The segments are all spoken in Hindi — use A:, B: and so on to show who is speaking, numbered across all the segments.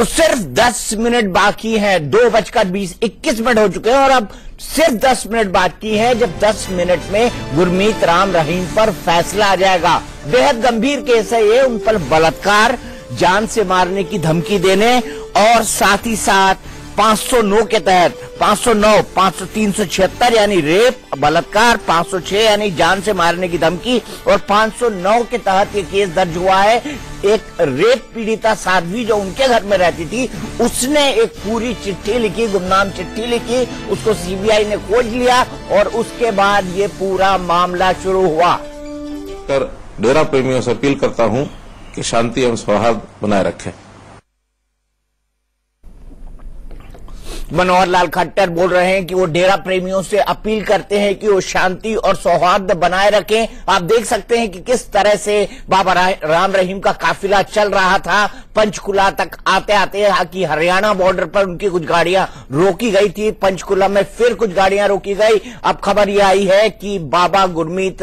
A: तो सिर्फ 10 मिनट बाकी है, 2:21 हो चुके हैं और अब सिर्फ 10 मिनट बाकी है जब 10 मिनट में गुरमीत राम रहीम पर फैसला आ जाएगा। बेहद गंभीर केस है ये, उन पर बलात्कार, जान से मारने की धमकी देने और साथ ही साथ 509 के तहत 509, 376 यानी रेप, बलात्कार, 506 यानी जान से मारने की धमकी और 509 के तहत ये केस दर्ज हुआ है। एक रेप पीड़िता साध्वी जो उनके घर में रहती थी, उसने एक पूरी चिट्ठी लिखी, गुमनाम चिट्ठी लिखी, उसको सीबीआई ने खोज लिया और उसके बाद ये पूरा मामला शुरू हुआ।
B: डेरा प्रेमियों से अपील करता हूं कि शांति एवं सौहार्द बनाए रखें।
A: मनोहर लाल खट्टर बोल रहे हैं कि वो डेरा प्रेमियों से अपील करते हैं कि वो शांति और सौहार्द बनाए रखें। आप देख सकते हैं कि किस तरह से बाबा राम रहीम का काफिला चल रहा था। पंचकुला तक आते आते कि हरियाणा बॉर्डर पर उनकी कुछ गाड़ियां रोकी गई थी, पंचकुला में फिर कुछ गाड़ियां रोकी गई। अब खबर यह आई है कि बाबा गुरमीत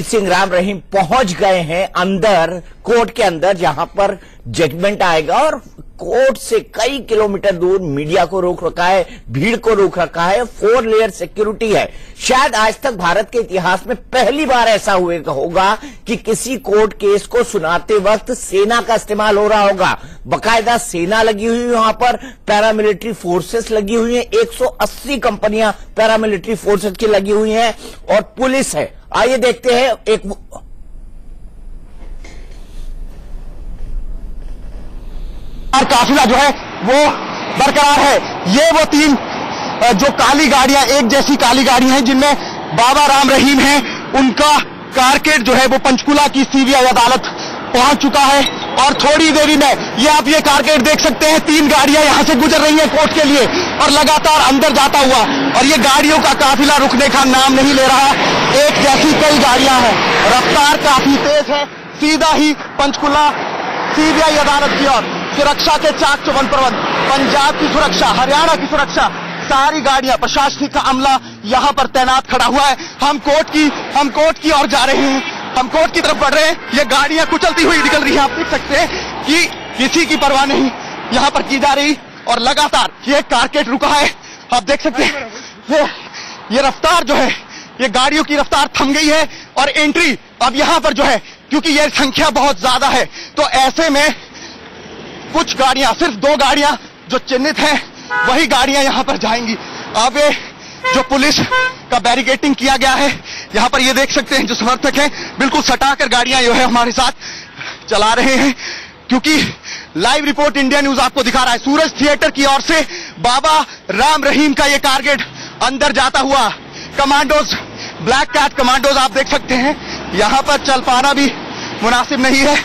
A: सिंह राम रहीम पहुंच गए हैं अंदर, कोर्ट के अंदर, जहां पर जजमेंट आएगा और कोर्ट से कई किलोमीटर दूर मीडिया को रोक रखा है, भीड़ को रोक रखा है, 4 लेयर सिक्योरिटी है। शायद आज तक भारत के इतिहास में पहली बार ऐसा होगा कि किसी कोर्ट केस को सुनाते वक्त सेना का इस्तेमाल हो रहा होगा। बाकायदा सेना लगी हुई है, वहां पर पैरामिलिट्री फोर्सेस लगी हुई हैं, 180 कंपनियां पैरामिलिट्री फोर्सेस की लगी हुई हैं और पुलिस है। आइए देखते हैं एक
C: काफिला जो है वो बरकरार है। ये वो 3 जो काली गाड़ियां, एक जैसी काली गाड़ियां हैं जिनमें बाबा राम रहीम हैं, उनका कारकेड जो है वो पंचकुला की सीबीआई अदालत पहुंच चुका है और थोड़ी देरी में ये आप ये कारकेड देख सकते हैं, 3 गाड़ियां यहां से गुजर रही हैं कोर्ट के लिए और लगातार अंदर जाता हुआ, और ये गाड़ियों का काफिला रुकने का नाम नहीं ले रहा। एक जैसी कई गाड़ियां हैं, रफ्तार काफी तेज है, सीधा ही पंचकुला सीबीआई अदालत की ओर। सुरक्षा के चाक चौबंद प्रबंध, पंजाब की सुरक्षा, हरियाणा की सुरक्षा, सारी गाड़ियां, प्रशासनिक का अमला यहां पर तैनात खड़ा हुआ है। हम कोर्ट की ओर जा रहे हैं, हम कोर्ट की तरफ बढ़ रहे हैं। ये गाड़ियां कुचलती हुई निकल रही हैं, आप देख सकते हैं कि किसी की परवाह नहीं यहां पर की जा रही और लगातार ये कारकेड रुका है। आप देख सकते हैं ये रफ्तार जो है, ये गाड़ियों की रफ्तार थम गई है और एंट्री अब यहां पर जो है, क्योंकि ये संख्या बहुत ज्यादा है तो ऐसे में कुछ गाड़ियां, सिर्फ 2 गाड़ियां जो चिन्हित हैं वही गाड़ियां यहां पर जाएंगी। अब ये जो पुलिस का बैरिकेडिंग किया गया है, यहां पर ये देख सकते हैं जो समर्थक हैं बिल्कुल सटाकर गाड़ियां जो है हमारे साथ चला रहे हैं, क्योंकि लाइव रिपोर्ट इंडिया न्यूज आपको दिखा रहा है। सूरज थिएटर की ओर से बाबा राम रहीम का ये कारकेड अंदर जाता हुआ, कमांडोज, ब्लैक कैट कमांडोज आप देख सकते हैं, यहां पर चल पाना भी मुनासिब नहीं है।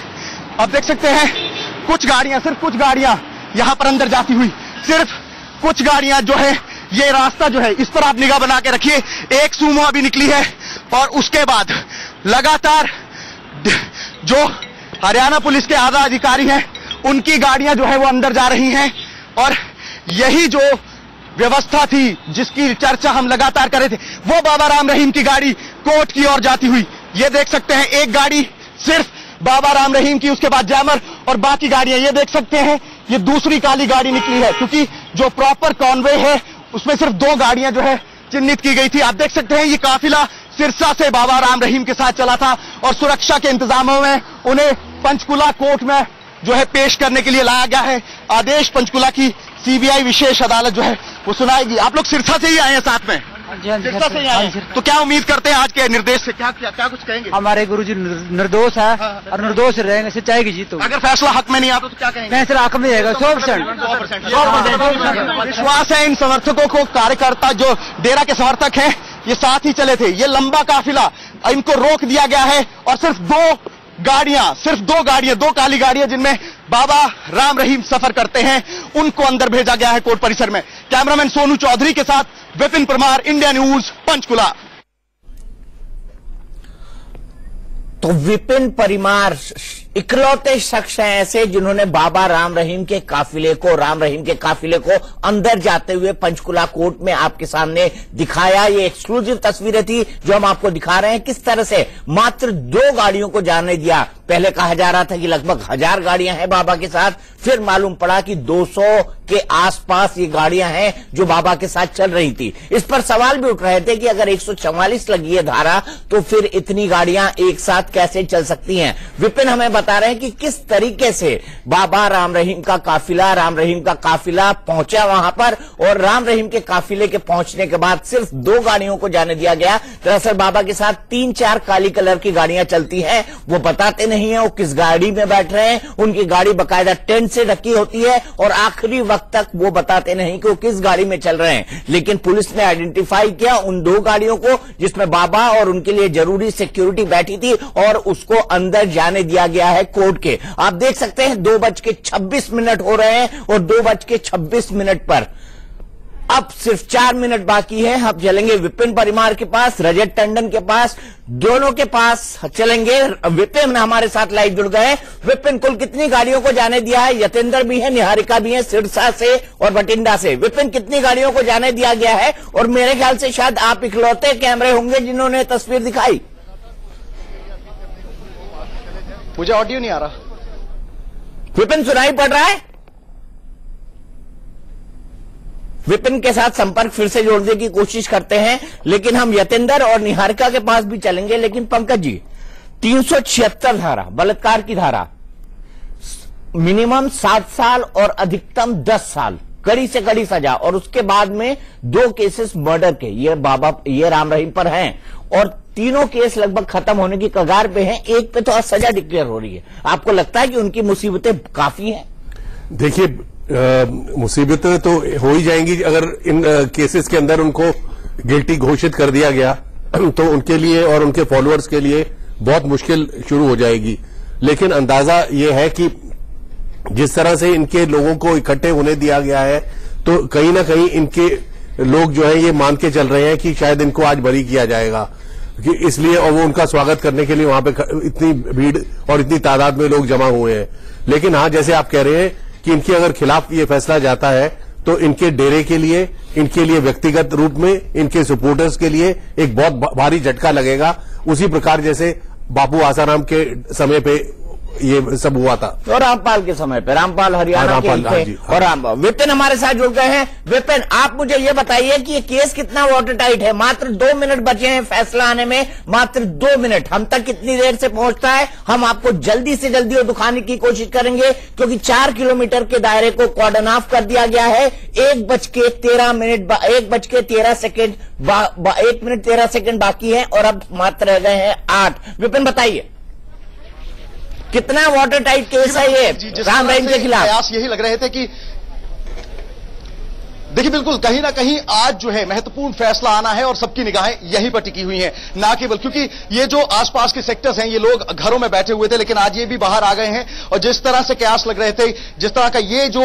C: आप देख सकते हैं कुछ गाड़ियां, सिर्फ कुछ गाड़ियां यहां पर अंदर जाती हुई, सिर्फ कुछ गाड़ियां जो है, ये रास्ता जो है इस पर आप निगाह बना के रखिए। एक सूमो अभी निकली है और उसके बाद लगातार जो हरियाणा पुलिस के आला अधिकारी हैं उनकी गाड़ियां जो है वो अंदर जा रही हैं और यही जो व्यवस्था थी जिसकी चर्चा हम लगातार कर रहे थे, वो बाबा राम रहीम की गाड़ी कोर्ट की ओर जाती हुई, ये देख सकते हैं एक गाड़ी सिर्फ बाबा राम रहीम की, उसके बाद जैमर और बाकी गाड़ियां ये देख सकते हैं। ये दूसरी काली गाड़ी निकली है क्योंकि जो प्रॉपर कॉन्वे है उसमें सिर्फ 2 गाड़ियां जो है चिन्हित की गई थी। आप देख सकते हैं ये काफिला सिरसा से बाबा राम रहीम के साथ चला था और सुरक्षा के इंतजामों में उन्हें पंचकुला कोर्ट में जो है पेश करने के लिए लाया गया है। आदेश पंचकुला की सीबीआई विशेष अदालत जो है वो सुनाएगी। आप लोग सिरसा से ही आए हैं साथ में? सिरसा से ही आए हैं। तो क्या उम्मीद करते हैं आज के निर्देश से? क्या कुछ कहेंगे?
D: हमारे गुरुजी निर्दोष है और निर्दोष रहेंगे, सच्चाई की जीत।
C: अगर फैसला हक में नहीं आता तो क्या कहेंगे?
D: फैसला हक में रहेगा 100%।
C: विश्वास है इन समर्थकों को, कार्यकर्ता जो डेरा के समर्थक हैं ये साथ ही चले थे। ये लंबा काफिला, इनको रोक दिया गया है और सिर्फ 2 गाड़ियां, 2 काली गाड़ियां जिनमें बाबा राम रहीम सफर करते हैं, उनको अंदर भेजा गया है कोर्ट परिसर में। कैमरामैन सोनू चौधरी के साथ विपिन परमार, इंडिया न्यूज, पंचकुला।
A: तो विपिन परमार इकलौते शख्स हैं ऐसे जिन्होंने बाबा राम रहीम के काफिले को अंदर जाते हुए पंचकुला कोर्ट में आपके सामने दिखाया। ये एक्सक्लूसिव तस्वीरें थी जो हम आपको दिखा रहे हैं, किस तरह से मात्र 2 गाड़ियों को जाने दिया। पहले कहा जा रहा था कि लगभग 1000 गाड़ियां हैं बाबा के साथ, फिर मालूम पड़ा कि 200 के आसपास ये गाड़ियां हैं जो बाबा के साथ चल रही थी। इस पर सवाल भी उठ रहे थे कि अगर 144 लगी है धारा तो फिर इतनी गाड़ियां एक साथ कैसे चल सकती हैं। विपिन हमें बता रहे हैं कि किस तरीके से बाबा राम रहीम का काफिला पहुंचा वहां पर, और राम रहीम के काफिले के पहुंचने के बाद सिर्फ 2 गाड़ियों को जाने दिया गया। दरअसल बाबा के साथ 3-4 काली कलर की गाड़ियां चलती हैं, वो बताते नहीं है वो किस गाड़ी में बैठ रहे हैं। उनकी गाड़ी बाकायदा टेंट से ढकी होती है और आखिरी वक्त तक वो बताते नहीं कि वो किस गाड़ी में चल रहे हैं। लेकिन पुलिस ने आइडेंटिफाई किया उन 2 गाड़ियों को जिसमें बाबा और उनके लिए जरूरी सिक्योरिटी बैठी थी, और उसको अंदर जाने दिया गया है कोर्ट के। आप देख सकते हैं 2:26 हो रहे हैं और 2:26 पर अब सिर्फ 4 मिनट बाकी है। हम चलेंगे विपिन परिमार के पास, रजत टंडन के पास, दोनों के पास चलेंगे। विपिन हमारे साथ लाइव जुड़ गए। विपिन, कुल कितनी गाड़ियों को जाने दिया है? यतेंद्र भी है, निहारिका भी है, सिरसा से और बठिंडा से। विपिन, कितनी गाड़ियों को जाने दिया गया है? और मेरे ख्याल से शायद आप इकलौते कैमरे होंगे जिन्होंने तस्वीर दिखाई।
C: मुझे ऑडियो नहीं आ रहा।
A: विपिन, सुनाई पड़ रहा है? विपिन के साथ संपर्क फिर से जोड़ने की कोशिश करते हैं, लेकिन हम यतेंद्र और निहारिका के पास भी चलेंगे। लेकिन पंकज जी, 376 धारा, बलात्कार की धारा, मिनिमम 7 साल और अधिकतम 10 साल, कड़ी से कड़ी सजा, और उसके बाद में 2 केसेस मर्डर के ये राम रहीम पर हैं, और तीनों केस लगभग खत्म होने की कगार पे हैं। एक पे तो आज सजा डिक्लेयर हो रही है। आपको लगता है कि उनकी मुसीबतें काफी हैं?
E: देखिए, मुसीबतें तो हो ही जाएंगी अगर इन केसेस के अंदर उनको गिल्टी घोषित कर दिया गया तो उनके लिए और उनके फॉलोअर्स के लिए बहुत मुश्किल शुरू हो जाएगी। लेकिन अंदाजा ये है कि जिस तरह से इनके लोगों को इकट्ठे होने दिया गया है, तो कहीं ना कहीं इनके लोग जो है ये मान के चल रहे हैं कि शायद इनको आज बरी किया जाएगा, कि इसलिए, और वो उनका स्वागत करने के लिए वहां पे इतनी भीड़ और इतनी तादाद में लोग जमा हुए हैं। लेकिन हाँ, जैसे आप कह रहे हैं कि इनके अगर खिलाफ ये फैसला जाता है तो इनके डेरे के लिए, इनके लिए व्यक्तिगत रूप में, इनके सपोर्टर्स के लिए एक बहुत भारी झटका लगेगा। उसी प्रकार जैसे बापू आसाराम के समय पे ये सब हुआ था,
A: और रामपाल के समय पे, रामपाल हरियाणा के थे। और विपिन हमारे साथ जुड़ गए हैं। विपिन, आप मुझे ये बताइए कि ये केस कितना वाटर टाइट है? मात्र 2 मिनट बचे हैं फैसला आने में, मात्र 2 मिनट। हम तक कितनी देर से पहुंचता है हम आपको जल्दी से जल्दी दिखाने की कोशिश करेंगे, क्योंकि 4 किलोमीटर के दायरे को कॉर्डन ऑफ कर दिया गया है। 1:13 सेकेंड बाकी है और अब मात्र रह गए हैं 8। विपिन, बताइए कितना वाटर टाइट केस है ये राम रहीम के खिलाफ?
C: प्रयास यही लग रहे थे कि देखिए, बिल्कुल कहीं ना कहीं आज जो है महत्वपूर्ण फैसला आना है और सबकी निगाहें यहीं पर टिकी हुई हैं, ना केवल क्योंकि ये जो आसपास के सेक्टर्स हैं ये लोग घरों में बैठे हुए थे, लेकिन आज ये भी बाहर आ गए हैं। और जिस तरह से कयास लग रहे थे, जिस तरह का ये जो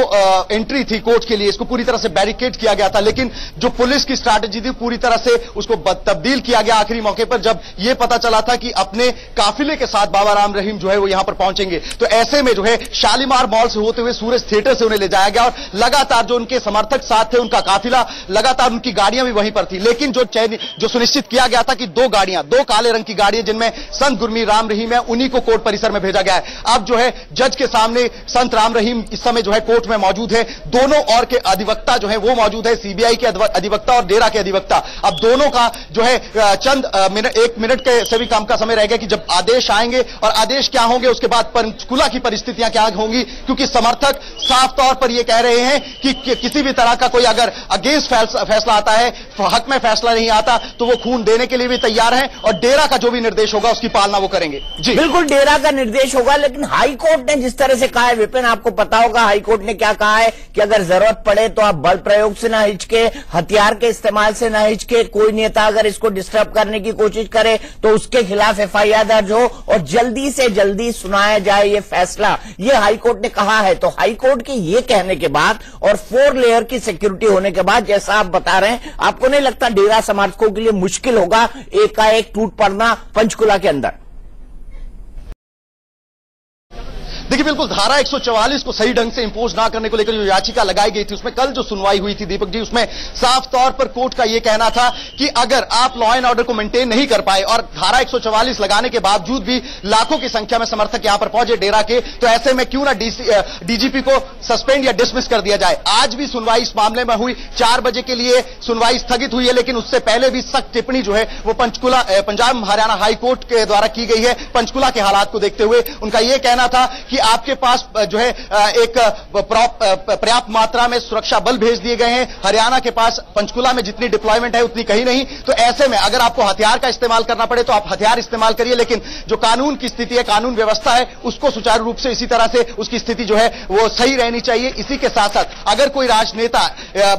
C: एंट्री थी कोर्ट के लिए, इसको पूरी तरह से बैरिकेड किया गया था, लेकिन जो पुलिस की स्ट्रैटेजी थी पूरी तरह से उसको तब्दील किया गया आखिरी मौके पर, जब ये पता चला था कि अपने काफिले के साथ बाबा राम रहीम जो है वो यहां पर पहुंचेंगे। तो ऐसे में जो है शालीमार मॉल से होते हुए सूरज थिएटर से उन्हें ले जाया गया, और लगातार जो उनके समर्थक साथ थे, उनका काफिला, लगातार उनकी गाड़ियां भी वहीं पर थी। लेकिन जो सुनिश्चित किया गया था कि 2 गाड़ियां, 2 काले रंग की गाड़ियां जिनमें संत गुरमीत राम रहीम है, उन्हीं को कोर्ट परिसर में भेजा गया है। अब जो है जज के सामने संत राम रहीम इस समय जो है कोर्ट में मौजूद है। दोनों और के अधिवक्ता जो है वो मौजूद है, सीबीआई के अधिवक्ता और डेरा के अधिवक्ता। अब दोनों का जो है चंद 1 मिनट के से भी कम का समय रहेगा कि जब आदेश आएंगे, और आदेश क्या होंगे उसके बाद पंचकुला की परिस्थितियां क्या होंगी, क्योंकि समर्थक साफ तौर पर यह कह रहे हैं कि किसी भी तरह का कोई अगर अगेंस्ट फैसला आता है, हक में फैसला नहीं आता, तो वो खून देने के लिए भी तैयार हैं, और डेरा का जो भी निर्देश होगा उसकी पालना वो करेंगे। जी
A: बिल्कुल, डेरा का निर्देश होगा। लेकिन हाई कोर्ट ने जिस तरह से कहा है, विपिन आपको पता होगा हाई कोर्ट ने क्या कहा है कि अगर जरूरत पड़े तो आप बल प्रयोग से ना हिचके, हथियार के इस्तेमाल से ना हिचके, कोई नेता अगर इसको डिस्टर्ब करने की कोशिश करे तो उसके खिलाफ एफआईआर दर्ज हो और जल्दी से जल्दी सुनाया जाए ये फैसला, ये हाई कोर्ट ने कहा है। तो हाई कोर्ट के ये कहने के बाद और 4 लेयर की सिक्योरिटी होने के बाद, जैसा आप बता रहे हैं, आपको नहीं लगता डेरा समर्थकों के लिए मुश्किल होगा एकाएक टूट पड़ना पंचकुला के अंदर?
C: देखिए बिल्कुल धारा 144 को सही ढंग से इंपोज ना करने को लेकर जो याचिका लगाई गई थी उसमें कल जो सुनवाई हुई थी दीपक जी, उसमें साफ तौर पर कोर्ट का यह कहना था कि अगर आप लॉ एंड ऑर्डर को मेंटेन नहीं कर पाए और धारा 144 लगाने के बावजूद भी लाखों की संख्या में समर्थक यहां पर पहुंचे डेरा के, तो ऐसे में क्यों ना डीजीपी को सस्पेंड या डिसमिस कर दिया जाए। आज भी सुनवाई इस मामले में हुई, 4 बजे के लिए सुनवाई स्थगित हुई है, लेकिन उससे पहले भी सख्त टिप्पणी जो है वो पंजाब हरियाणा हाई कोर्ट के द्वारा की गई है। पंचकुला के हालात को देखते हुए उनका यह कहना था कि आपके पास जो है एक पर्याप्त मात्रा में सुरक्षा बल भेज दिए गए हैं, हरियाणा के पास पंचकुला में जितनी डिप्लॉयमेंट है उतनी कहीं नहीं, तो ऐसे में अगर आपको हथियार का इस्तेमाल करना पड़े तो आप हथियार इस्तेमाल करिए, लेकिन जो कानून की स्थिति है, कानून व्यवस्था है, उसको सुचारू रूप से इसी तरह से उसकी स्थिति जो है वो सही रहनी चाहिए। इसी के साथ साथ अगर कोई राजनेता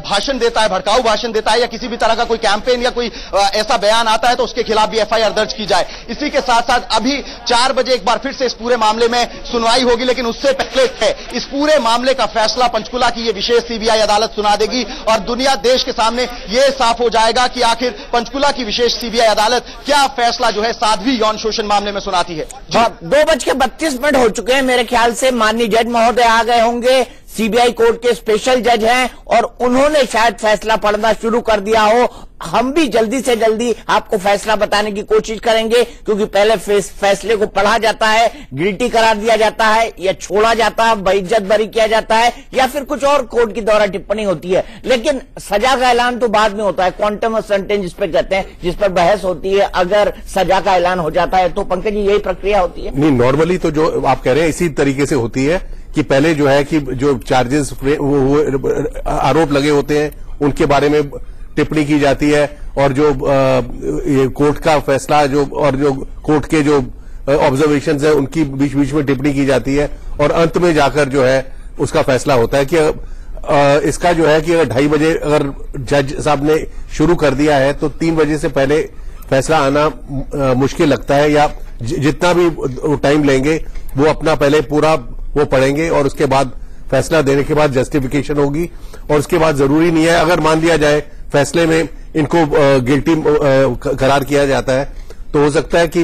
C: भाषण देता है, भड़काऊ भाषण देता है या किसी भी तरह का कोई कैंपेन या कोई ऐसा बयान आता है तो उसके खिलाफ भी एफआईआर दर्ज की जाए। इसी के साथ साथ अभी 4 बजे एक बार फिर से इस पूरे मामले में सुनवाई होगी, लेकिन उससे पहले है इस पूरे मामले का फैसला पंचकुला की ये विशेष सीबीआई अदालत सुना देगी और दुनिया देश के सामने ये साफ हो जाएगा कि आखिर पंचकुला की विशेष सीबीआई अदालत क्या फैसला जो है साध्वी यौन शोषण मामले में सुनाती है।
A: 2:32 हो चुके हैं, मेरे ख्याल से माननीय जज महोदय आ गए होंगे, सीबीआई कोर्ट के स्पेशल जज हैं और उन्होंने शायद फैसला पढ़ना शुरू कर दिया हो। हम भी जल्दी से जल्दी आपको फैसला बताने की कोशिश करेंगे, क्योंकि पहले फैसले को पढ़ा जाता है, गिल्टी करार दिया जाता है या छोड़ा जाता है, बेइज्जत बरी किया जाता है या फिर कुछ और कोर्ट की द्वारा टिप्पणी होती है, लेकिन सजा का ऐलान तो बाद में होता है। क्वांटम ऑफ सेंटेंस जिस पर कहते हैं, जिस पर बहस होती है, अगर सजा का ऐलान हो जाता है तो पंकज जी यही प्रक्रिया होती है।
E: नहीं, नॉर्मली तो जो आप कह रहे हैं इसी तरीके से होती है कि पहले जो है कि जो चार्जेस आरोप लगे होते हैं उनके बारे में टिप्पणी की जाती है और जो ये कोर्ट का फैसला जो और जो कोर्ट के जो ऑब्जर्वेशंस है उनकी बीच बीच में टिप्पणी की जाती है और अंत में जाकर जो है उसका फैसला होता है कि इसका जो है कि अगर 2:30 बजे अगर जज साहब ने शुरू कर दिया है तो 3 बजे से पहले फैसला आना मुश्किल लगता है, या जितना भी टाइम लेंगे वो अपना पहले पूरा वो पढ़ेंगे और उसके बाद फैसला देने के बाद जस्टिफिकेशन होगी और उसके बाद जरूरी नहीं है अगर मान लिया जाए फैसले में इनको गिल्टी करार किया जाता है तो हो सकता है कि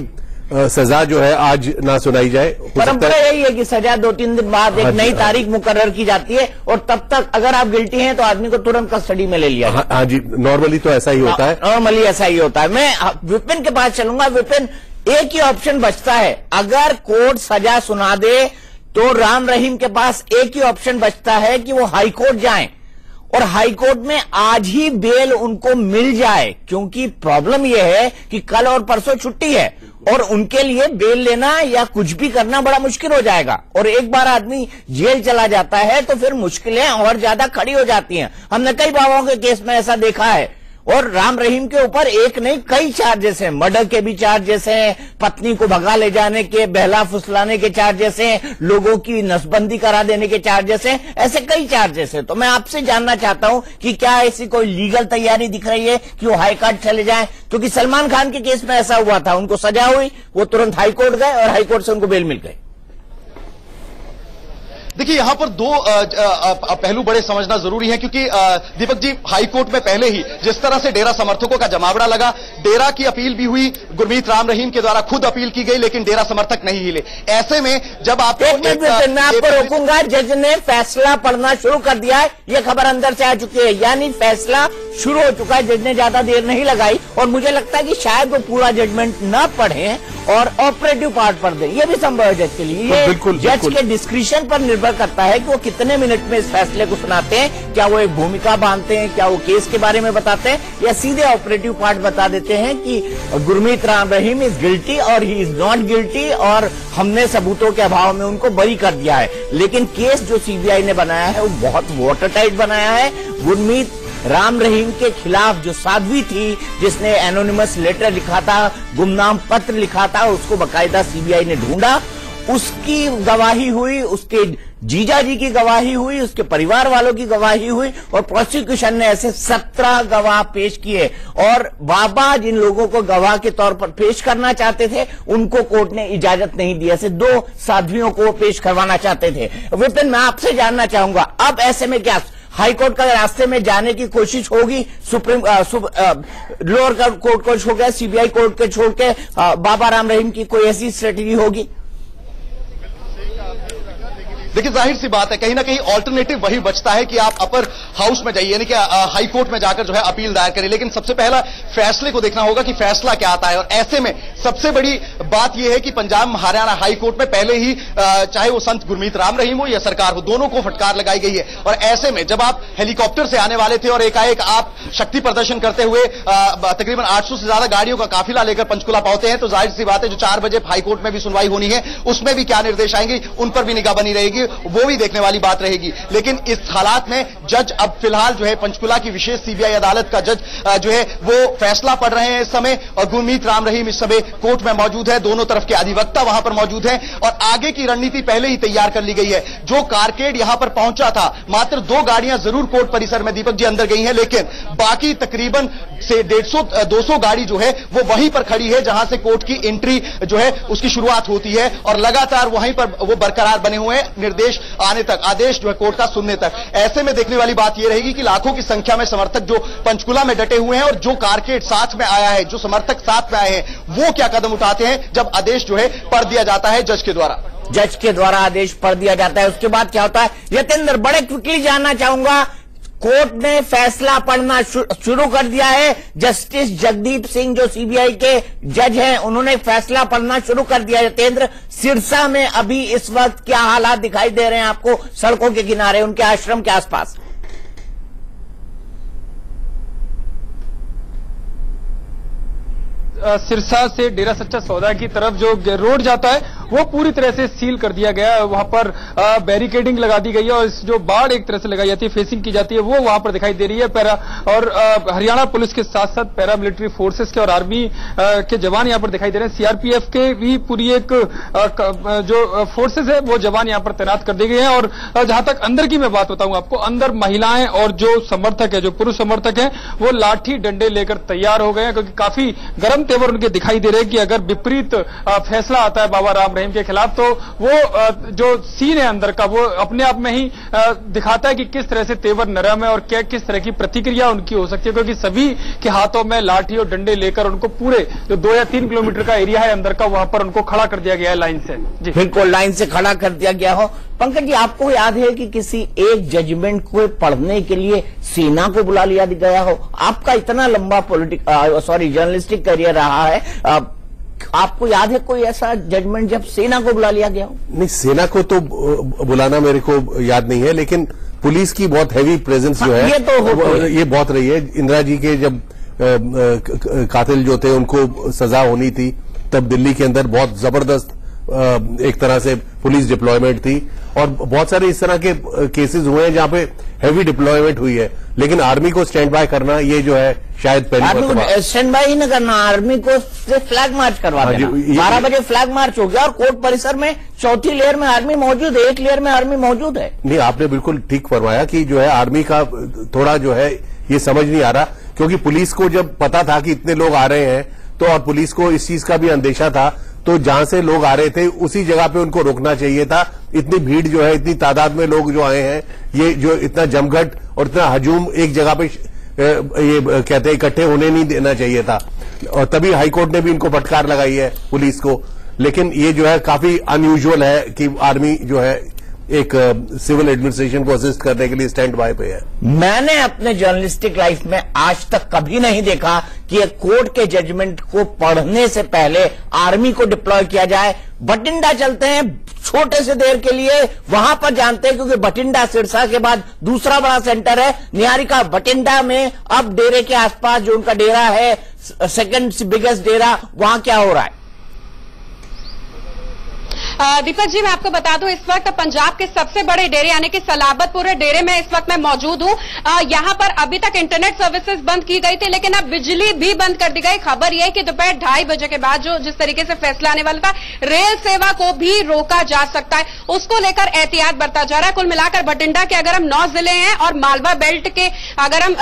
E: सजा जो है आज ना सुनाई जाए।
A: परंपरा यही है कि सजा 2-3 दिन बाद एक नई तारीख मुकर्रर की जाती है और तब तक अगर आप गिल्टी हैं तो आदमी को तुरंत कस्टडी में ले लिया।
E: हाँ जी, नॉर्मली तो ऐसा ही होता है।
A: नॉर्मली ऐसा ही होता है। मैं विपिन के पास चलूंगा। विपिन, एक ही ऑप्शन बचता है, अगर कोर्ट सजा सुना दे तो राम रहीम के पास एक ही ऑप्शन बचता है कि वो हाई कोर्ट जाएं और हाई कोर्ट में आज ही बेल उनको मिल जाए, क्योंकि प्रॉब्लम यह है कि कल और परसों छुट्टी है और उनके लिए बेल लेना या कुछ भी करना बड़ा मुश्किल हो जाएगा और एक बार आदमी जेल चला जाता है तो फिर मुश्किलें और ज्यादा खड़ी हो जाती हैं। हमने कई बाबाओं के केस में ऐसा देखा है और राम रहीम के ऊपर एक नहीं कई चार्जेस हैं, मर्डर के भी चार्जेस हैं, पत्नी को भगा ले जाने के, बहला फुसलाने के चार्जेस हैं, लोगों की नसबंदी करा देने के चार्जेस हैं, ऐसे कई चार्जेस हैं। तो मैं आपसे जानना चाहता हूं कि क्या ऐसी कोई लीगल तैयारी दिख रही है कि वो हाई कोर्ट चले जाएं? क्योंकि सलमान खान के केस में ऐसा हुआ था, उनको सजा हुई, वो तुरंत हाई कोर्ट गए और हाई कोर्ट से उनको बेल मिल गई।
C: देखिए यहां पर 2 पहलू बड़े समझना जरूरी है, क्योंकि दीपक जी हाई कोर्ट में पहले ही जिस तरह से डेरा समर्थकों का जमावड़ा लगा, डेरा की अपील भी हुई, गुरमीत राम रहीम के द्वारा खुद अपील की गई, लेकिन डेरा समर्थक नहीं हिले। ऐसे में जब आप
A: मैं आपको रोकूंगा, जज ने फैसला पढ़ना शुरू कर दिया है, यह खबर अंदर से आ चुकी है, यानी फैसला शुरू हो चुका है। जज ने ज्यादा देर नहीं लगाई और मुझे लगता है कि शायद वो पूरा जजमेंट ना पढ़े और ऑपरेटिव पार्ट पढ़ दे, ये भी संभव है जज के लिए। ये जज के डिस्क्रिप्शन पर निर्भर करता है कि वो कितने मिनट में इस फैसले को सुनाते हैं, क्या वो एक भूमिका बांधते हैं, क्या वो केस के बारे में बताते हैं या सीधे ऑपरेटिव पार्ट बता देते हैं कि गुरमीत राम रहीम इज गिल्टी और ही इज नॉट गिल्टी और हमने सबूतों के अभाव में उनको बरी कर दिया है। लेकिन केस जो सीबीआई ने बनाया है वो बहुत वाटर टाइट बनाया है। गुरमीत राम रहीम के खिलाफ जो साध्वी थी जिसने एनोनिमस लेटर लिखा था, गुमनाम पत्र लिखा था, उसको बाकायदा सीबीआई ने ढूंढा, उसकी गवाही हुई, उसके जीजा जी की गवाही हुई, उसके परिवार वालों की गवाही हुई और प्रोसिक्यूशन ने ऐसे 17 गवाह पेश किए और बाबा जिन लोगों को गवाह के तौर पर पेश करना चाहते थे उनको कोर्ट ने इजाजत नहीं दी। ऐसे 2 साध्वियों को पेश करवाना चाहते थे। विपिन, मैं आपसे जानना चाहूंगा अब ऐसे में क्या हाई कोर्ट का रास्ते में जाने की कोशिश होगी? लोअर कोर्ट को छोड़ के, सीबीआई कोर्ट के छोड़ के बाबा राम रहीम की कोई ऐसी स्ट्रेटेजी होगी?
C: देखिए जाहिर सी बात है कहीं ना कहीं ऑल्टरनेटिव वही बचता है कि आप अपर हाउस में जाइए, यानी कि हाई कोर्ट में जाकर जो है अपील दायर करें, लेकिन सबसे पहला फैसले को देखना होगा कि फैसला क्या आता है। और ऐसे में सबसे बड़ी बात यह है कि पंजाब हरियाणा हाई कोर्ट में पहले ही चाहे वो संत गुरमीत राम रहीम हो या सरकार हो, दोनों को फटकार लगाई गई है। और ऐसे में जब आप हेलीकॉप्टर से आने वाले थे और एकाएक आप शक्ति प्रदर्शन करते हुए तकरीबन 800 से ज्यादा गाड़ियों का काफिला लेकर पंचकुला पहुंचे हैं, तो जाहिर सी बात है जो 4 बजे हाईकोर्ट में भी सुनवाई होनी है उसमें भी क्या निर्देश आएंगे उन पर भी निगाह बनी रहेगी, वो भी देखने वाली बात रहेगी। लेकिन इस हालात में जज अब फिलहाल जो है पंचकुला की विशेष सीबीआई अदालत का जज जो है वो फैसला पढ़ रहे हैं इस समय, और गुरमीत राम रहीम इस समय कोर्ट में मौजूद है, दोनों तरफ के अधिवक्ता वहां पर मौजूद हैं और आगे की रणनीति पहले ही तैयार कर ली गई है। जो कारकेड यहां पर पहुंचा था, मात्र 2 गाड़ियां जरूर कोर्ट परिसर में दीपक जी अंदर गई हैं, लेकिन बाकी तकरीबन से 150-200 गाड़ी जो है वो वहीं पर खड़ी है जहां से कोर्ट की एंट्री जो है उसकी शुरुआत होती है और लगातार वहीं पर वो बरकरार बने हुए हैं निर्देश आने तक, आदेश जो है कोर्ट का सुनने तक। ऐसे में देखने वाली बात यह रहेगी कि लाखों की संख्या में समर्थक जो पंचकुला में डटे हुए हैं और जो कारकेड साथ में आया है, जो समर्थक साथ में आए हैं, वो क्या कदम उठाते हैं जब आदेश जो है पढ़ दिया जाता है जज के द्वारा आदेश पढ़ दिया जाता है, उसके बाद क्या होता है। यतेंद्र, बड़े क्विकली जानना चाहूंगा, कोर्ट ने फैसला पढ़ना शुरू कर दिया है। जस्टिस जगदीप सिंह जो सीबीआई के जज हैं, उन्होंने फैसला पढ़ना शुरू कर दिया। यतेंद्र, सिरसा में अभी इस वक्त क्या हालात दिखाई दे रहे हैं आपको सड़कों के किनारे, उनके आश्रम के आसपास?
F: सिरसा से डेरा सच्चा सौदा की तरफ जो रोड जाता है वो पूरी तरह से सील कर दिया गया है। वहां पर बैरिकेडिंग लगा दी गई है और इस जो बाढ़ एक तरह से लगाई जाती है, फेसिंग की जाती है, वो वहां पर दिखाई दे रही है। और हरियाणा पुलिस के साथ साथ पैरामिलिट्री फोर्सेस के और आर्मी के जवान यहां पर दिखाई दे रहे हैं। सीआरपीएफ के भी पूरी एक जो फोर्सेस है वो जवान यहां पर तैनात कर दिए गए हैं। और जहां तक अंदर की मैं बात बताऊं आपको, अंदर महिलाएं और जो समर्थक है, जो पुरुष समर्थक है, वो लाठी डंडे लेकर तैयार हो गए हैं, क्योंकि काफी गर्म तेवर उनके दिखाई दे रहे हैं कि अगर विपरीत फैसला आता है बाबा राम रहीम के खिलाफ तो वो जो सीन है अंदर का वो अपने आप में ही दिखाता है कि किस तरह से तेवर नरम है और क्या किस तरह की प्रतिक्रिया उनकी हो सकती है, क्योंकि सभी के हाथों में लाठी और डंडे लेकर उनको पूरे जो 2 या 3 किलोमीटर का एरिया है अंदर का, वहां पर उनको खड़ा कर दिया गया है लाइन से। जी
A: बिल्कुल, लाइन से खड़ा कर दिया गया हो। पंकज जी, आपको याद है कि किसी एक जजमेंट को पढ़ने के लिए सेना को बुला लिया गया हो? आपका इतना लंबा जर्नलिस्टिक करियर रहा है, आपको याद है कोई ऐसा जजमेंट जब सेना को बुला लिया गया हो?
E: नहीं, सेना को तो बुलाना मेरे को याद नहीं है, लेकिन पुलिस की बहुत हैवी प्रेजेंस जो है ये बहुत रही है। इंदिरा जी के जब कातिल जो थे उनको सजा होनी थी, तब दिल्ली के अंदर बहुत जबरदस्त एक तरह से पुलिस डिप्लॉयमेंट थी और बहुत सारे इस तरह के केसेस हुए हैं जहां पे हैवी डिप्लॉयमेंट हुई है। लेकिन आर्मी को स्टैंड बाय करना ये जो है शायद पहली
A: स्टैंड बाय ही न करना, आर्मी को फ्लैग मार्च करवा देना। 12 बजे फ्लैग मार्च हो गया और कोर्ट परिसर में चौथी लेयर में आर्मी मौजूद है, 1 लेयर में आर्मी मौजूद है।
E: नहीं, आपने बिल्कुल ठीक फरमाया कि जो है आर्मी का थोड़ा जो है ये समझ नहीं आ रहा, क्योंकि पुलिस को जब पता था कि इतने लोग आ रहे हैं तो और पुलिस को इस चीज का भी अंदेशा था, तो जहां से लोग आ रहे थे उसी जगह पे उनको रोकना चाहिए था। इतनी भीड़ जो है, इतनी तादाद में लोग जो आए हैं, ये जो इतना जमघट और इतना हजूम एक जगह पे ये कहते हैं इकट्ठे होने नहीं देना चाहिए था, और तभी हाईकोर्ट ने भी इनको फटकार लगाई है पुलिस को। लेकिन ये जो है काफी अनयूजुअल है कि आर्मी जो है एक सिविल एडमिनिस्ट्रेशन को असिस्ट करने के लिए स्टैंड बाय पे है।
A: मैंने अपने जर्नलिस्टिक लाइफ में आज तक कभी नहीं देखा कि एक कोर्ट के जजमेंट को पढ़ने से पहले आर्मी को डिप्लॉय किया जाए। बठिंडा चलते हैं छोटे से देर के लिए, वहां पर जानते हैं, क्योंकि बठिंडा सिरसा के बाद दूसरा बड़ा सेंटर है निहारिका। बठिंडा में अब डेरे के आसपास जो उनका डेरा है, सेकंड बिगेस्ट डेरा, वहां क्या हो रहा है?
G: दीपक जी, मैं आपको बता दूं, इस वक्त पंजाब के सबसे बड़े डेरे यानी कि सलाबतपुर डेरे में इस वक्त मैं मौजूद हूं। यहां पर अभी तक इंटरनेट सर्विसेज बंद की गई थी, लेकिन अब बिजली भी बंद कर दी गई। खबर यह है कि दोपहर 2:30 बजे के बाद जो जिस तरीके से फैसला आने वाला था, रेल सेवा को भी रोका जा सकता है, उसको लेकर एहतियात बरता जा रहा है। कुल मिलाकर बठिंडा के अगर हम 9 जिले हैं और मालवा बेल्ट के अगर हम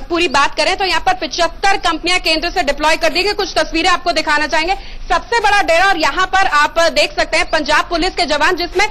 G: पूरी बात करें तो यहां पर 75 कंपनियां केंद्र से डिप्लॉय कर दी गई। कुछ तस्वीरें आपको दिखाना चाहेंगे। सबसे बड़ा डेरा, और यहां पर आप देख सकते हैं पंजाब पुलिस के जवान, जिसमें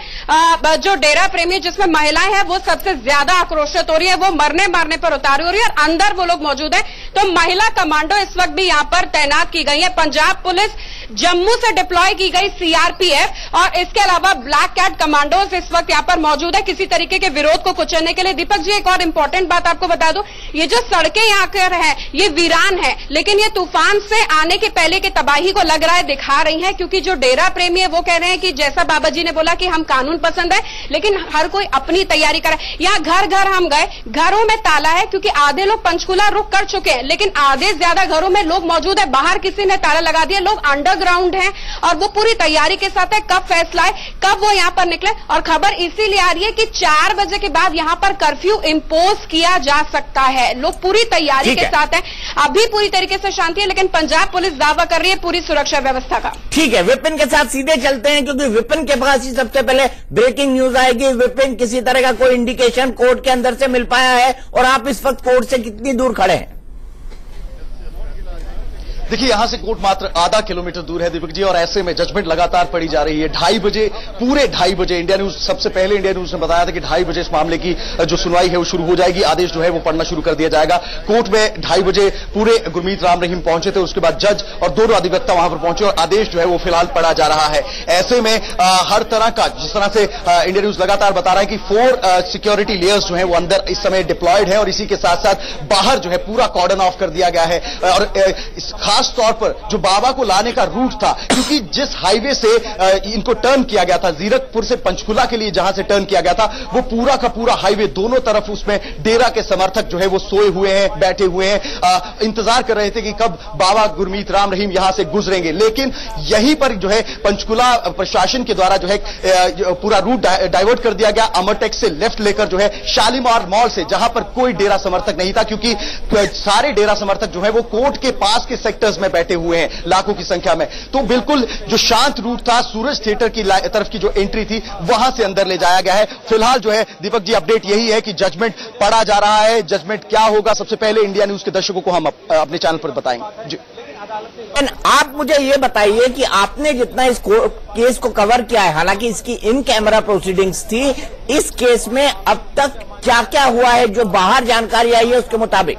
G: जो डेरा प्रेमी, जिसमें महिलाएं हैं, वो सबसे ज्यादा आक्रोशित हो रही है, वो मरने मारने पर उतारू हो रही है, और अंदर वो लोग मौजूद हैं। तो महिला कमांडो इस वक्त भी यहां पर तैनात की गई है। पंजाब पुलिस जम्मू से डिप्लॉय की गई सीआरपीएफ और इसके अलावा ब्लैक कैट कमांडोज इस वक्त यहाँ पर मौजूद है किसी तरीके के विरोध को कुचलने के लिए। दीपक जी, एक और इम्पोर्टेंट बात आपको बता दूं, ये जो सड़कें यहाँ कर है ये वीरान है, लेकिन ये तूफान से आने के पहले की तबाही को लग रहा है दिखा रही है, क्योंकि जो डेरा प्रेमी है वो कह रहे हैं कि जैसा बाबा जी ने बोला कि हम कानून पसंद है, लेकिन हर कोई अपनी तैयारी कर रहा है। यहाँ घर घर हम गए, घरों में ताला है क्योंकि आधे लोग पंचकुला रुक कर चुके हैं, लेकिन आधे ज्यादा घरों में लोग मौजूद है, बाहर किसी ने ताला लगा दिया, लोग अंडरग्राउंड हैं और वो पूरी तैयारी के साथ है कब फैसला है, कब वो यहाँ पर निकले। और खबर इसीलिए आ रही है कि 4 बजे के बाद यहाँ पर कर्फ्यू इम्पोज किया जा सकता है। लोग पूरी तैयारी के साथ है, अभी पूरी तरीके से शांति है, लेकिन पंजाब पुलिस दावा कर रही है पूरी सुरक्षा व्यवस्था का।
A: ठीक है, विपिन के साथ सीधे चलते हैं क्योंकि विपिन के पास ही सबसे पहले ब्रेकिंग न्यूज आएगी। विपिन, किसी तरह का कोई इंडिकेशन कोर्ट के अंदर से मिल पाया है और आप इस वक्त कोर्ट से कितनी दूर खड़े हैं?
C: देखिए, यहां से कोर्ट मात्र आधा किलोमीटर दूर है दीपक जी, और ऐसे में जजमेंट लगातार पड़ी जा रही है। 2:30 बजे, पूरे 2:30 बजे इंडिया न्यूज, सबसे पहले इंडिया न्यूज ने बताया था कि 2:30 बजे इस मामले की जो सुनवाई है वो शुरू हो जाएगी, आदेश जो है वो पढ़ना शुरू कर दिया जाएगा। कोर्ट में 2:30 बजे पूरे गुरमीत राम रहीम पहुंचे थे, उसके बाद जज और दोनों अधिवक्ता वहां पर पहुंचे और आदेश जो है वो फिलहाल पढ़ा जा रहा है। ऐसे में हर तरह का, जिस तरह से इंडिया न्यूज लगातार बता रहा है कि 4 सिक्योरिटी लेयर्स जो है वो अंदर इस समय डिप्लॉयड है और इसी के साथ साथ बाहर जो है पूरा कॉर्डन ऑफ कर दिया गया है। और खास तौर पर जो बाबा को लाने का रूट था, क्योंकि जिस हाईवे से इनको टर्न किया गया था, जीरकपुर से पंचकुला के लिए जहां से टर्न किया गया था, वो पूरा का पूरा हाईवे दोनों तरफ उसमें डेरा के समर्थक जो है वो सोए हुए हैं, बैठे हुए हैं, इंतजार कर रहे थे कि कब बाबा गुरमीत राम रहीम यहां से गुजरेंगे। लेकिन यहीं पर जो है पंचकुला प्रशासन के द्वारा जो है पूरा रूट डाइवर्ट कर दिया गया, अमरटेक से लेफ्ट लेकर जो है शालीमार मॉल से, जहां पर कोई डेरा समर्थक नहीं था, क्योंकि सारे डेरा समर्थक जो है वो कोर्ट के पास के सेक्टर्स में बैठे हुए हैं लाखों की संख्या में। तो बिल्कुल जो शांत रूट था, सूरज थिएटर की तरफ की जो एंट्री थी वहां से अंदर ले जाया गया है। फिलहाल जो है दीपक जी अपडेट यही है कि जजमेंट पढ़ा जा रहा है। जजमेंट क्या होगा सबसे पहले इंडिया न्यूज के दर्शकों को हम अपने चैनल पर बताएंगे जी।
A: आप मुझे ये बताइए कि आपने जितना इस केस को कवर किया है, हालांकि इसकी इन कैमरा प्रोसीडिंग्स थी, इस केस में अब तक क्या क्या हुआ है जो बाहर जानकारी आई है उसके मुताबिक?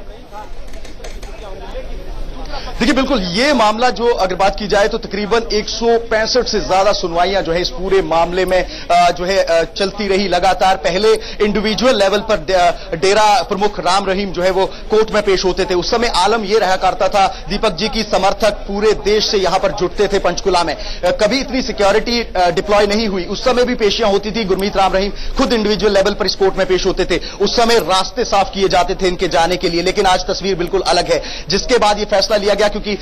C: देखिए, बिल्कुल ये मामला जो अगर बात की जाए तो तकरीबन 165 से ज्यादा सुनवाइयां जो है इस पूरे मामले में जो है चलती रही लगातार। पहले इंडिविजुअल लेवल पर डेरा प्रमुख राम रहीम जो है वो कोर्ट में पेश होते थे। उस समय आलम ये रहा करता था दीपक जी की समर्थक पूरे देश से यहां पर जुटते थे पंचकुला में, कभी इतनी सिक्योरिटी डिप्लॉय नहीं हुई। उस समय भी पेशियां होती थी, गुरमीत राम रहीम खुद इंडिविजुअल लेवल पर इस कोर्ट में पेश होते थे। उस समय रास्ते साफ किए जाते थे इनके जाने के लिए, लेकिन आज तस्वीर बिल्कुल अलग है। जिसके बाद ये फैसला लिया गया, क्योंकि